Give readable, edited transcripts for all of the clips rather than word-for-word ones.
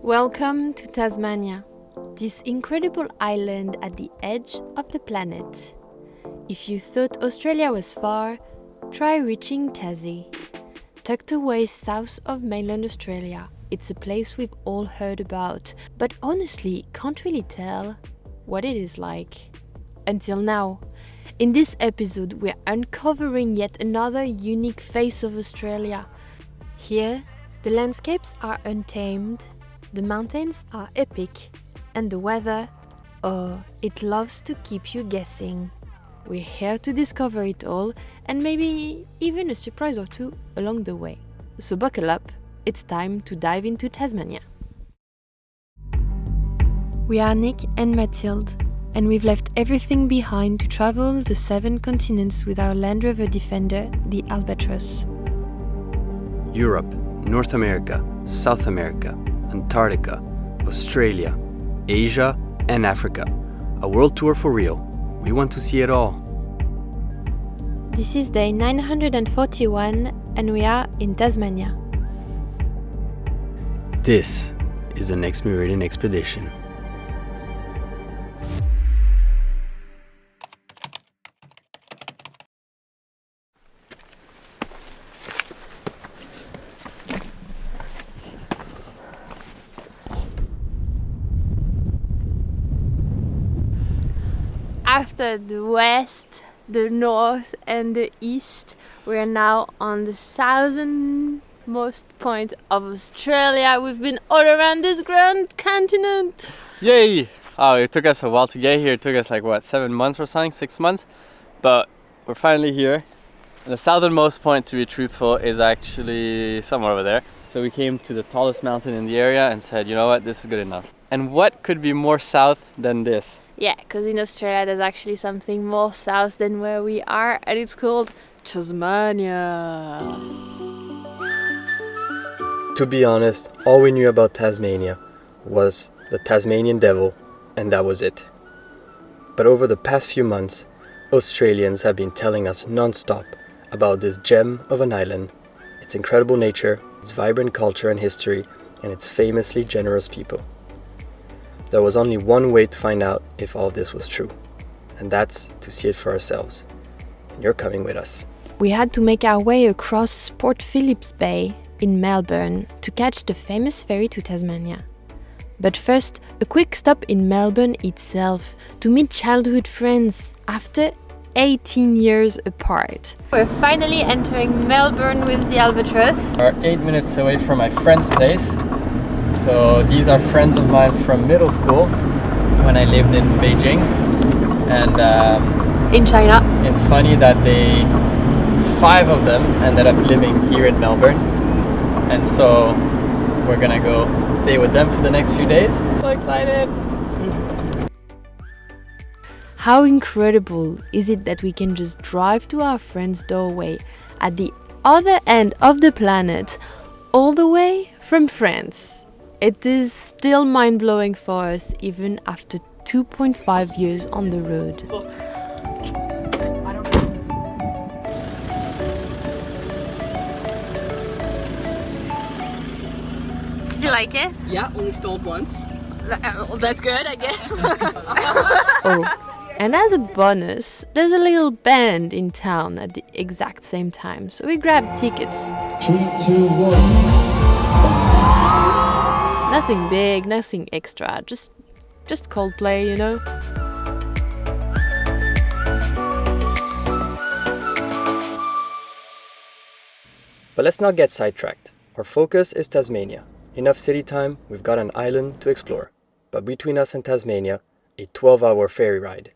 Welcome to Tasmania, this incredible island at the edge of the planet. If you thought Australia was far, try reaching Tassie. Tucked away south of mainland Australia, it's a place we've all heard about, but honestly can't really tell what it is like. Until now. In this episode, we're uncovering yet another unique face of Australia. Here, the landscapes are untamed, the mountains are epic, and the weather, oh, it loves to keep you guessing. We're here to discover it all, and maybe even a surprise or two along the way. So buckle up, it's time to dive into Tasmania. We are Nick and Mathilde, and we've left everything behind to travel the 7 continents with our Land Rover Defender, the Albatross. Europe, North America, South America, Antarctica, Australia, Asia, and Africa. A world tour for real. We want to see it all. This is day 941 and we are in Tasmania. This is the next Meridian expedition. After the west, the north and the east, we are now on the southernmost point of Australia. We've been all around this grand continent. Yay! Oh, it took us a while to get here. It took us 7 months or something, 6 months. But we're finally here. And the southernmost point, to be truthful, is actually somewhere over there. So we came to the tallest mountain in the area and said, you know what, this is good enough. And what could be more south than this? Yeah, because in Australia there's actually something more south than where we are, and it's called Tasmania. To be honest, all we knew about Tasmania was the Tasmanian devil, and that was it. But over the past few months, Australians have been telling us non-stop about this gem of an island, its incredible nature, its vibrant culture and history, and its famously generous people. There was only one way to find out if all this was true, and that's to see it for ourselves. And you're coming with us. We had to make our way across Port Phillips Bay in Melbourne to catch the famous ferry to Tasmania. But first, a quick stop in Melbourne itself to meet childhood friends after 18 years apart. We're finally entering Melbourne with the Albatross. We're 8 minutes away from my friend's place. So these are friends of mine from middle school when I lived in Beijing. And In China. it's funny that 5 of them ended up living here in Melbourne. And so we're gonna go stay with them for the next few days. So excited! How incredible is it that we can just drive to our friend's doorway at the other end of the planet, all the way from France? It is still mind-blowing for us even after 2.5 years on the road. Did you like it? Yeah, only stalled once. That's good, I guess. Oh, and as a bonus, there's a little band in town at the exact same time, so we grabbed tickets. 3, 2, 1. Nothing big, nothing extra, just Coldplay, you know? But let's not get sidetracked. Our focus is Tasmania. Enough city time, we've got an island to explore. But between us and Tasmania, a 12-hour ferry ride.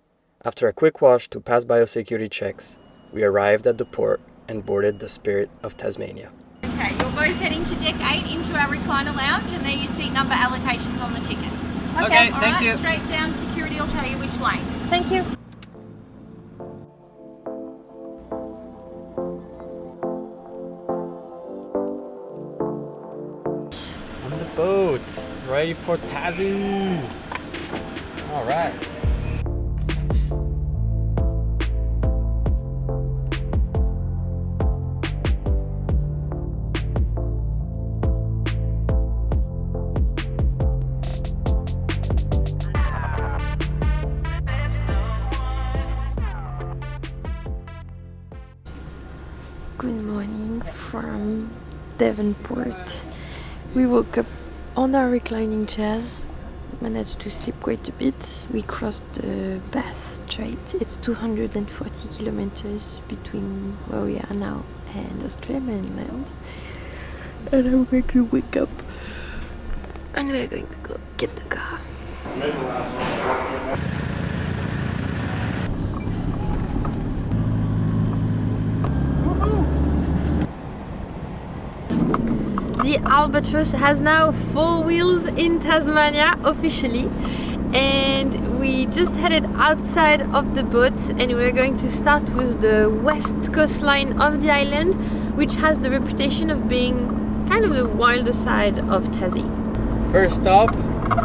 After a quick wash to pass biosecurity checks, we arrived at the port and boarded the Spirit of Tasmania. Okay, you're both heading to deck 8 into our recliner lounge, and there your seat number allocations on the ticket. Okay, all thank right, you. Straight down, security will tell you which lane. Thank you. On the boat, ready for Tassie! Alright. from Devonport. We woke up on our reclining chairs, managed to sleep quite a bit. We crossed the Bass Strait. It's 240 kilometers between where we are now and Australia mainland. And I'm going to wake up and we're going to go get the car. The Albatross has now 4 wheels in Tasmania officially, and we just headed outside of the boat and we're going to start with the west coastline of the island, which has the reputation of being kind of the wilder side of Tassie. First stop,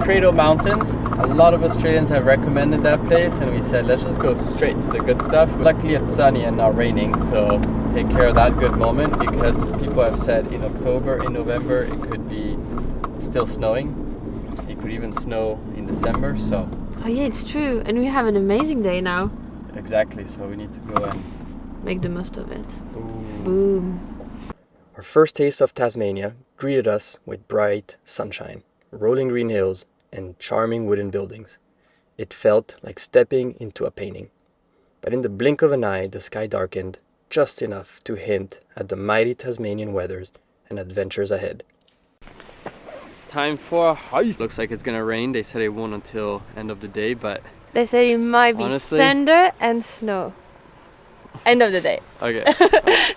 Cradle Mountains. A lot of Australians have recommended that place and we said let's just go straight to the good stuff. Luckily it's sunny and not raining, so take care of that good moment, because people have said in October, in November it could be still snowing. It could even snow in December, so... Oh yeah, it's true, and we have an amazing day now. Exactly, so we need to go and... make the most of it. Boom. Boom. Our first taste of Tasmania greeted us with bright sunshine, rolling green hills, and charming wooden buildings. It felt like stepping into a painting. But in the blink of an eye, the sky darkened, just enough to hint at the mighty Tasmanian weathers and adventures ahead. Time for a hike. Looks like it's gonna rain. They said it won't until end of the day, but They said it might be honestly, thunder and snow. End of the day. okay.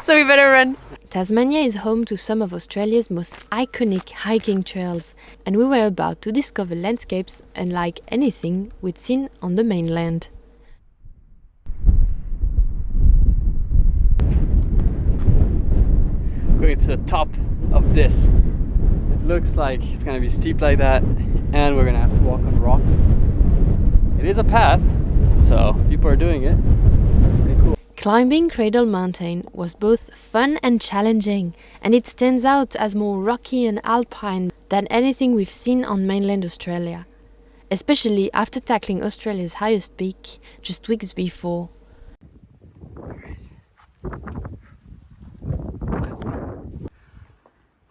So we better run. Tasmania is home to some of Australia's most iconic hiking trails, and we were about to discover landscapes unlike anything we'd seen on the mainland. Going to the top of this. It looks like it's gonna be steep like that, and we're gonna have to walk on rocks. It is a path, so people are doing it. Pretty cool. Climbing Cradle Mountain was both fun and challenging, and it stands out as more rocky and alpine than anything we've seen on mainland Australia, especially after tackling Australia's highest peak just weeks before.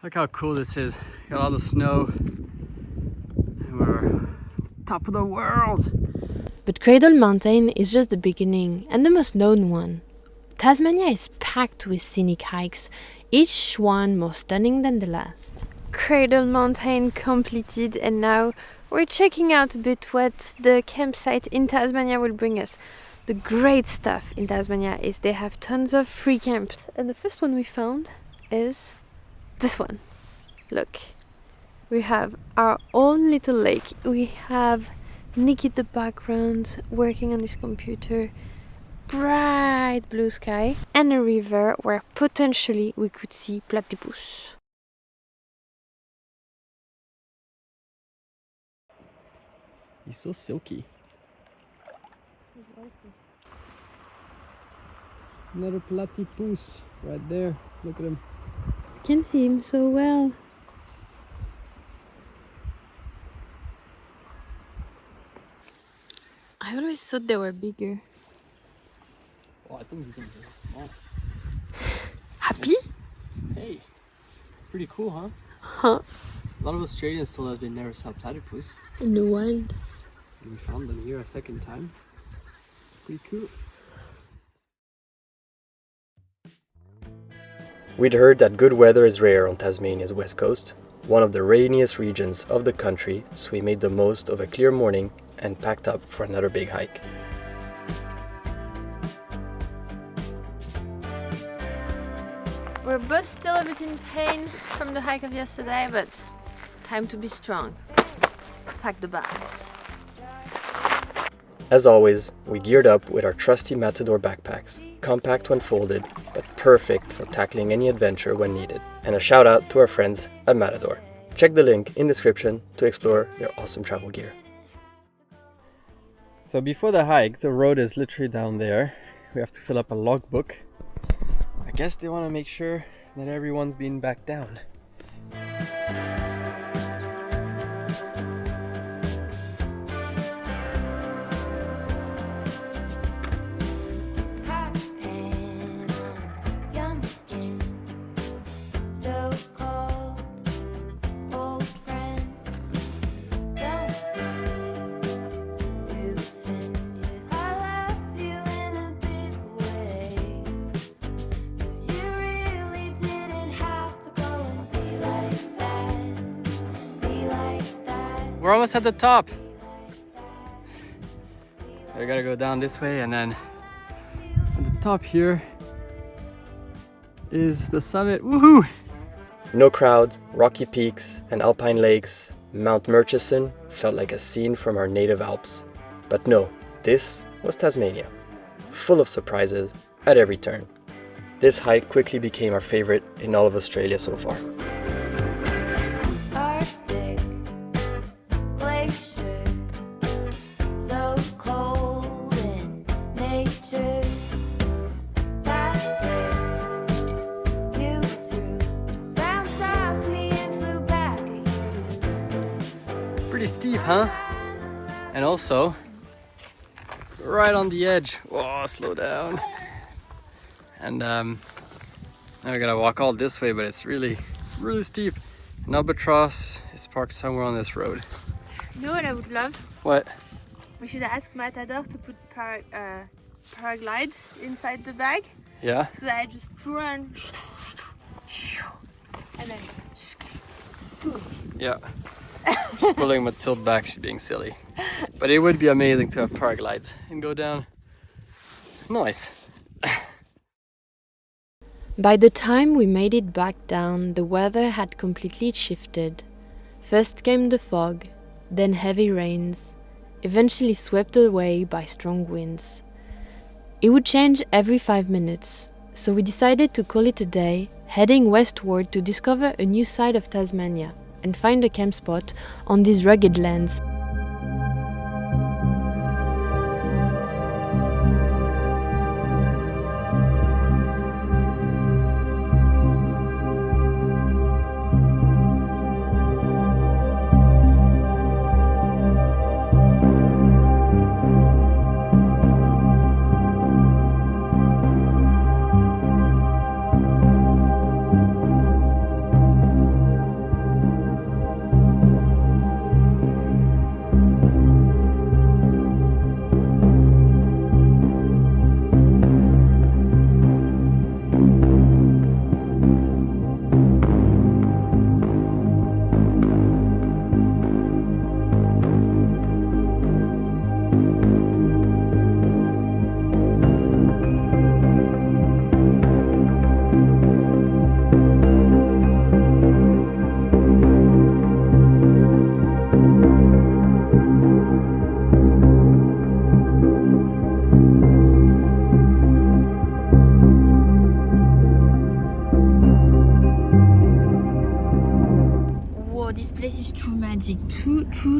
Look how cool this is. Got all the snow, and we're at the top of the world. But Cradle Mountain is just the beginning and the most known one. Tasmania is packed with scenic hikes, each one more stunning than the last. Cradle Mountain completed, and now we're checking out a bit what the campsite in Tasmania will bring us. The great stuff in Tasmania is they have tons of free camps, and the first one we found is this one. Look, we have our own little lake. We have Nick in the background working on his computer, bright blue sky, and a river where potentially we could see platypus. He's so silky. Another platypus right there. Look at him. You can see him so well. I always thought they were bigger. Oh, I think he's gonna be very small. Happy? Hey, pretty cool, huh? Huh? A lot of Australians told us they never saw platypus. In the wild. And we found them here a second time. Pretty cool. We'd heard that good weather is rare on Tasmania's west coast, one of the rainiest regions of the country, so we made the most of a clear morning and packed up for another big hike. We're both still a bit in pain from the hike of yesterday, but time to be strong. Pack the bags. As always, we geared up with our trusty Matador backpacks, compact when folded, but perfect for tackling any adventure when needed. And a shout out to our friends at Matador. Check the link in description to explore their awesome travel gear. So before the hike, the road is literally down there. We have to fill up a logbook. I guess they want to make sure that everyone's been back down. we're almost at the top. I gotta go down this way, and then on the top here is the summit. Woohoo! No crowds, rocky peaks, and alpine lakes, Mount Murchison felt like a scene from our native Alps. But no, this was Tasmania, full of surprises at every turn. This hike quickly became our favorite in all of Australia so far. Arctic glacier, so cold in nature. That brick you threw bounced off me and flew back at you. Pretty steep, huh? And also, right on the edge. Whoa, slow down. And now I gotta walk all this way, but it's really steep. An albatross is parked somewhere on this road. You know what I would love? What? We should ask Matador to put paraglides inside the bag, Yeah? so that I just run and then Yeah. She's pulling Mathilde back, she's being silly. But it would be amazing to have paraglides and go down. Nice. By the time we made it back down, the weather had completely shifted. First came the fog, then heavy rains, eventually swept away by strong winds. It would change every 5 minutes, so we decided to call it a day, heading westward to discover a new side of Tasmania and find a camp spot on these rugged lands.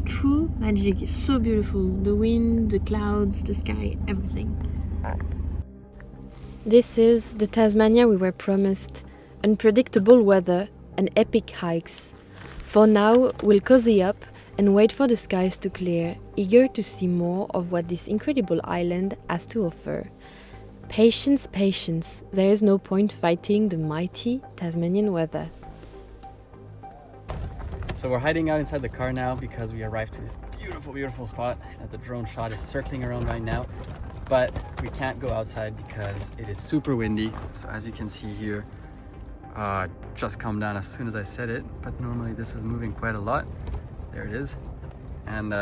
True magic. It's so beautiful. The wind, the clouds, the sky, everything. This is the Tasmania we were promised. Unpredictable weather and epic hikes. For now, we'll cozy up and wait for the skies to clear, eager to see more of what this incredible island has to offer. Patience, patience. There is no point fighting the mighty Tasmanian weather. So we're hiding out inside the car now because we arrived to this beautiful spot that the drone shot is circling around right now. But we can't go outside because it is super windy. So as you can see here, just calmed down as soon as I said it. But normally this is moving quite a lot. There it is. And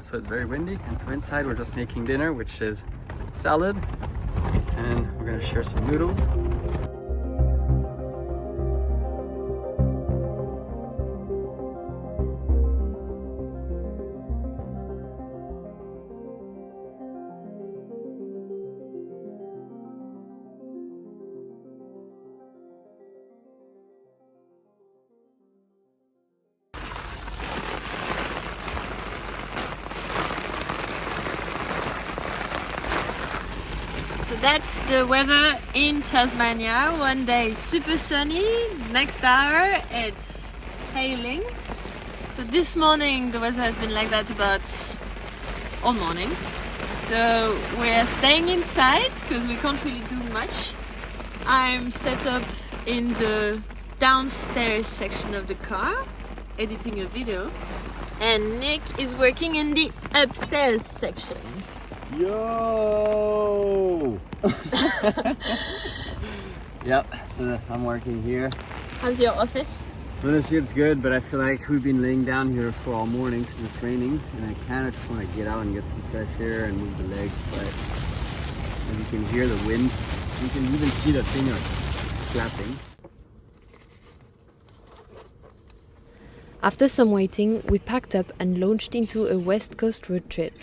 so it's very windy. And so inside we're just making dinner, which is salad. And we're gonna share some noodles. So that's the weather in Tasmania. One day super sunny, next hour it's hailing. So this morning the weather has been like that about all morning. So we're staying inside because we can't really do much. I'm set up in the downstairs section of the car, editing a video. And Nick is working in the upstairs section. Yo! Yep, so I'm working here. How's your office? Honestly, it's good, but I feel like we've been laying down here for all morning since it's raining, and I kind of just want to get out and get some fresh air and move the legs. But as you can hear the wind, you can even see the thing it's flapping. After some waiting, we packed up and launched into a West Coast road trip.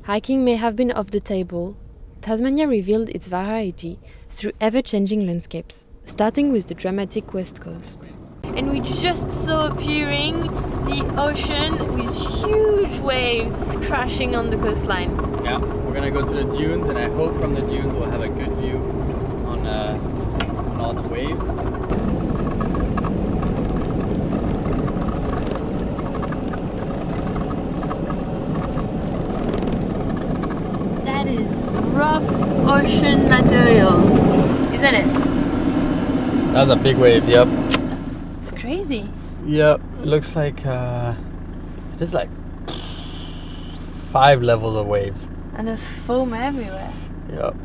Hiking may have been off the table. Tasmania revealed its variety through ever-changing landscapes, starting with the dramatic West Coast. And we just saw appearing the ocean with huge waves crashing on the coastline. Yeah, we're gonna go to the dunes, and I hope from the dunes we'll have a good view on all the waves. That is rough ocean material, isn't it? That's a big wave, yep. It's crazy. Yep, it looks like there's like 5 levels of waves. And there's foam everywhere. Yep.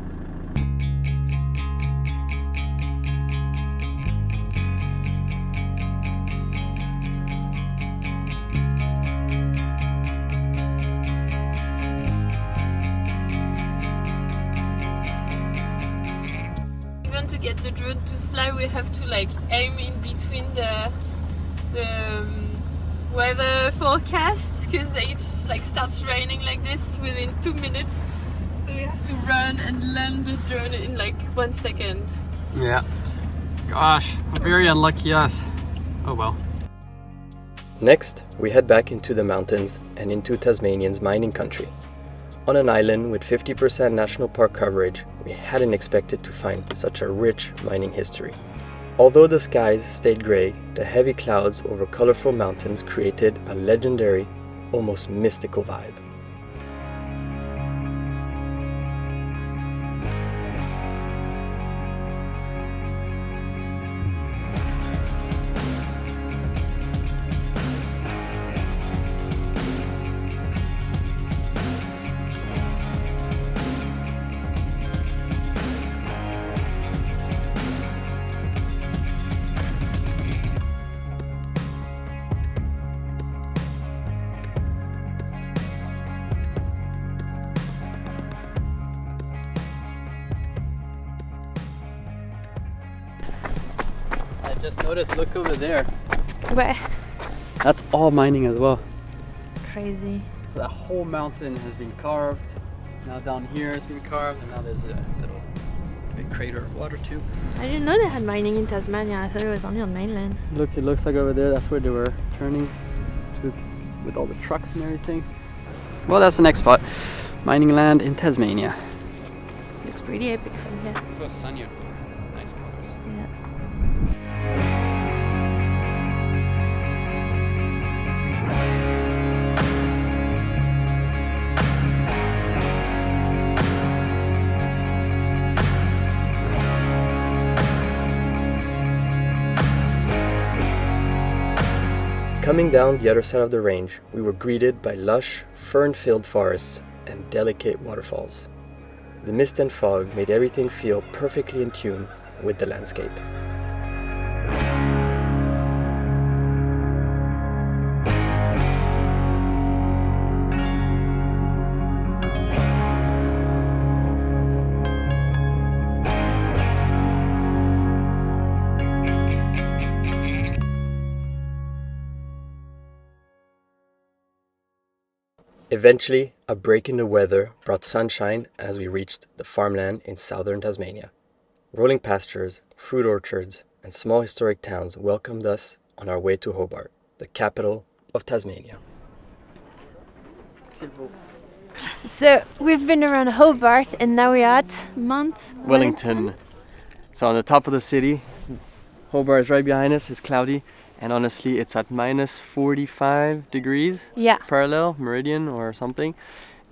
Even to get the drone to fly, we have to like aim in between the weather forecasts, because it just like starts raining like this within 2 minutes. So we have to run and land the drone in like 1 second. Yeah. Gosh, very unlucky us. Oh well. Next, we head back into the mountains and into Tasmanian's mining country. On an island with 50% national park coverage, we hadn't expected to find such a rich mining history. Although the skies stayed grey, the heavy clouds over colorful mountains created a legendary, almost mystical vibe. I just noticed, look over there. Where? That's all mining as well. Crazy. So that whole mountain has been carved. Now down here it's been carved, and now there's a little big crater of water too. I didn't know they had mining in Tasmania. I thought it was only on mainland. Look, it looks like over there, that's where they were turning to, with all the trucks and everything. Well, that's the next spot. Mining land in Tasmania. Looks pretty epic from here. It was sunny. Nice colors. Yeah. Coming down the other side of the range, we were greeted by lush, fern-filled forests and delicate waterfalls. The mist and fog made everything feel perfectly in tune with the landscape. Eventually, a break in the weather brought sunshine as we reached the farmland in southern Tasmania. Rolling pastures, fruit orchards, and small historic towns welcomed us on our way to Hobart, the capital of Tasmania. So we've been around Hobart and now we're at Mount Wellington. So on the top of the city, Hobart is right behind us, it's cloudy, And honestly, it's at minus 45 degrees Yeah, parallel, meridian or something.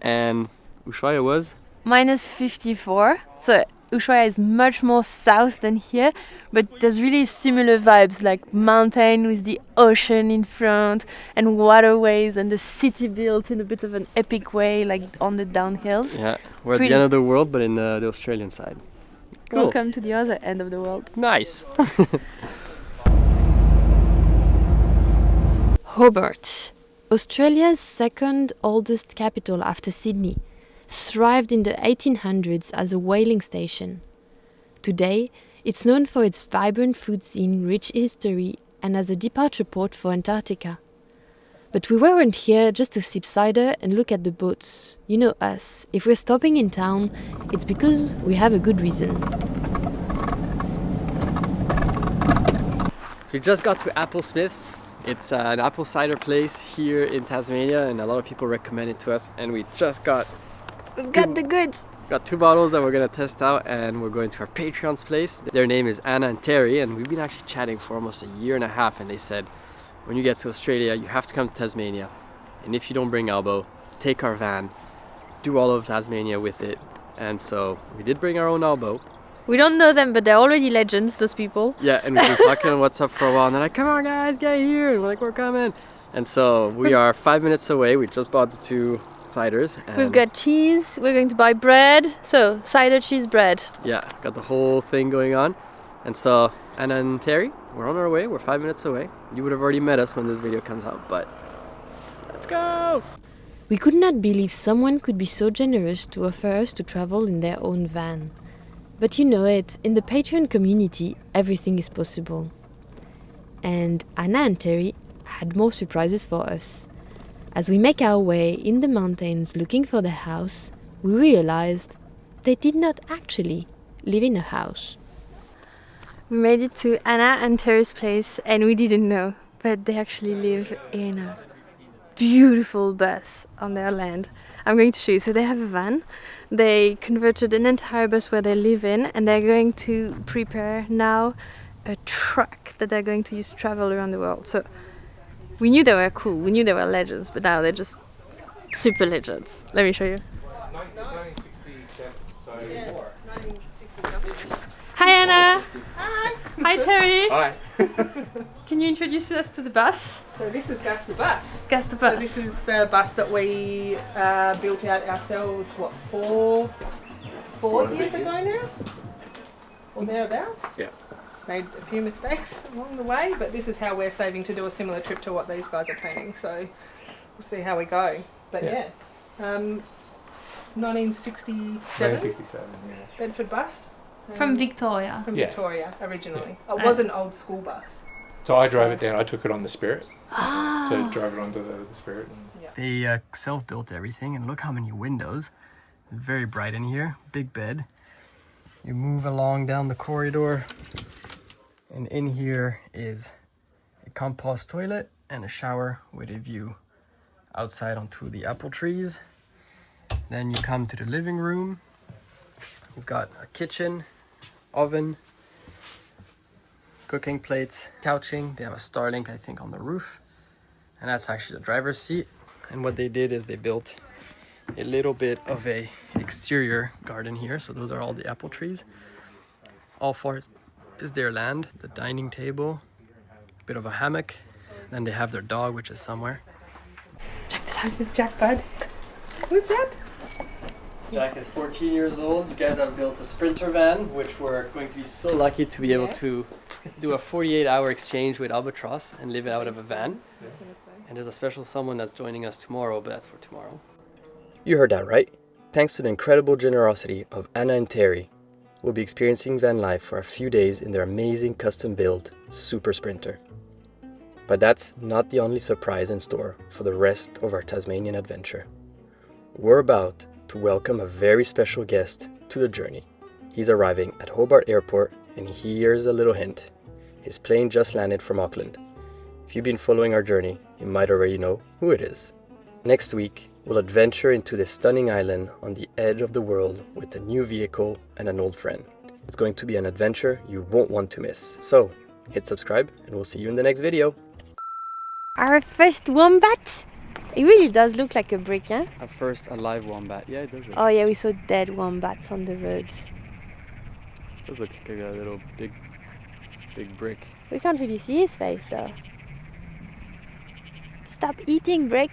And Ushuaia was? minus 54. So Ushuaia is much more south than here, but there's really similar vibes, like mountain with the ocean in front and waterways and the city built in a bit of an epic way, like on the downhills. Yeah, we're at Pretty. the end of the world, but in the Australian side. Cool. Welcome to the other end of the world. Nice. Hobart, Australia's second oldest capital after Sydney, thrived in the 1800s as a whaling station. Today, it's known for its vibrant food scene, rich history, and as a departure port for Antarctica. But we weren't here just to sip cider and look at the boats. You know us, if we're stopping in town, it's because we have a good reason. So we just got to Applesmith's. It's an apple cider place here in Tasmania, and a lot of people recommend it to us. And we just got We've got the goods! got 2 bottles that we're gonna test out, and we're going to our Patreon's place. Their name is Anna and Terry, and we've been actually chatting for almost a year and a half. And they said, when you get to Australia, you have to come to Tasmania. And if you don't bring Albo, take our van, do all of Tasmania with it. And so we did bring our own Albo. We don't know them, but they're already legends, those people. Yeah, and we've been talking on WhatsApp for a while, and they're like, come on guys, get here. And we're like, we're coming. And so we are 5 minutes away. We just bought the 2 ciders. And We've got cheese, we're going to buy bread. So, cider, cheese, bread. yeah, got the whole thing going on. And so Anna and Terry, we're on our way. We're 5 minutes away. You would have already met us when this video comes out, but let's go. We could not believe someone could be so generous to offer us to travel in their own van. But you know it, in the Patreon community, everything is possible. And Anna and Terry had more surprises for us. As we make our way in the mountains looking for the house, we realized they did not actually live in a house. We made it to Anna and Terry's place, and we didn't know, but they actually live in a beautiful bus on their land. I'm going to show you. So they have a van. They converted an entire bus where they live in, and they're going to prepare now a truck that they're going to use to travel around the world. So we knew they were cool, we knew they were legends, but now they're just super legends. Let me show you. 1967, so... Hi Anna! Hi! Hi Terry! Hi. Can you introduce us to the bus? So this is Gus the Bus. Gus the So bus. this is the bus that we built out ourselves, what, four years ago now? Or thereabouts? Yeah. Made a few mistakes along the way, but this is how we're saving to do a similar trip to what these guys are planning. So we'll see how we go. But Yeah. it's 1967 1967, yeah. Bedford bus. From Victoria. From Yeah. Victoria originally. It was an old school bus. So I drove it down, I took it on the Spirit. Ah. So drove it onto the Spirit. And They self-built everything, and look how many windows. Very bright in here, big bed. You move along down the corridor, and in here is a compost toilet and a shower with a view outside onto the apple trees. Then you come to the living room. We've got a kitchen, oven, cooking plates, couching. They have a Starlink, I think, on the roof. And that's actually the driver's seat. And what they did is they built a little bit of a exterior garden here. So those are all the apple trees. All four is their land. The dining table, a bit of a hammock. Then they have their dog, which is somewhere. This is Jack Bud. Who's that? Jack is 14 years old. You guys have built a Sprinter van, which we're going to be so lucky to be able to do a 48-hour exchange with Albatross and live it out of a van. And there's a special someone that's joining us tomorrow, but that's for tomorrow. You heard that right. Thanks to the incredible generosity of Anna and Terry, we'll be experiencing van life for a few days in their amazing custom-built Super Sprinter. But that's not the only surprise in store for the rest of our Tasmanian adventure. We're about to welcome a very special guest to the journey. He's arriving at Hobart Airport, and here's a little hint. His plane just landed from Auckland. If you've been following our journey, you might already know who it is. Next week, we'll adventure into this stunning island on the edge of the world with a new vehicle and an old friend. It's going to be an adventure you won't want to miss. So, hit subscribe, and we'll see you in the next video. Our first wombat! It really does look like a brick, huh? Our first alive wombat. Yeah, it does look. Oh yeah, we saw dead wombats on the roads. It does look like a little big brick. We can't really see his face though. Stop eating, brick!